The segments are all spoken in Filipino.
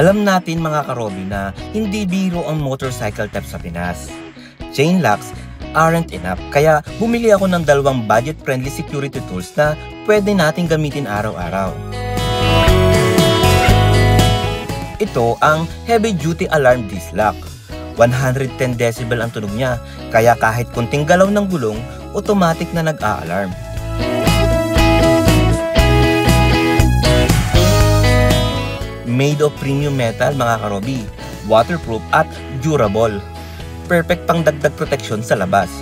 Alam natin mga karobi na hindi biro ang motorcycle theft sa Pinas. Chain locks aren't enough, kaya bumili ako ng dalawang budget-friendly security tools na pwede nating gamitin araw-araw. Ito ang heavy-duty alarm disc lock. 110 decibel ang tunog niya, kaya kahit kunting galaw ng gulong, automatic na nag-a-alarm. Made of premium metal mga karobi, waterproof at durable. Perfect pang dagdag protection sa labas.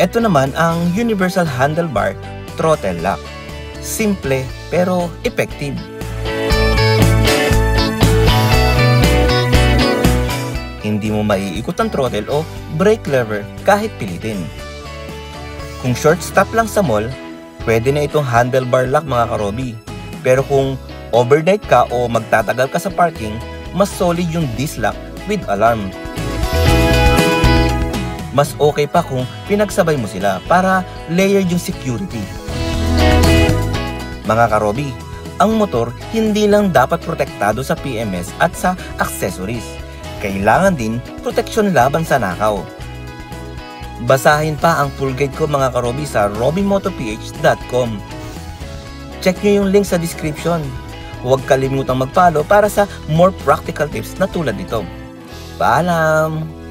Ito naman ang Universal Handlebar Throttle Lock. Simple pero effective. Hindi mo maiikot ang throttle o brake lever kahit pilitin. Kung short stop lang sa mall, pwede na itong handlebar lock mga karobi. Pero kung overnight ka o magtatagal ka sa parking, mas solid yung disc lock with alarm. Mas okay pa kung pinagsabay mo sila para layered yung security. Mga karobi, ang motor hindi lang dapat protektado sa PMS at sa accessories. Kailangan din proteksyon laban sa nakaw. Basahin pa ang full guide ko mga karobi sa robimotoph.com. Check nyo yung link sa description. Huwag kalimutang mag-follow para sa more practical tips na tulad nito. Paalam!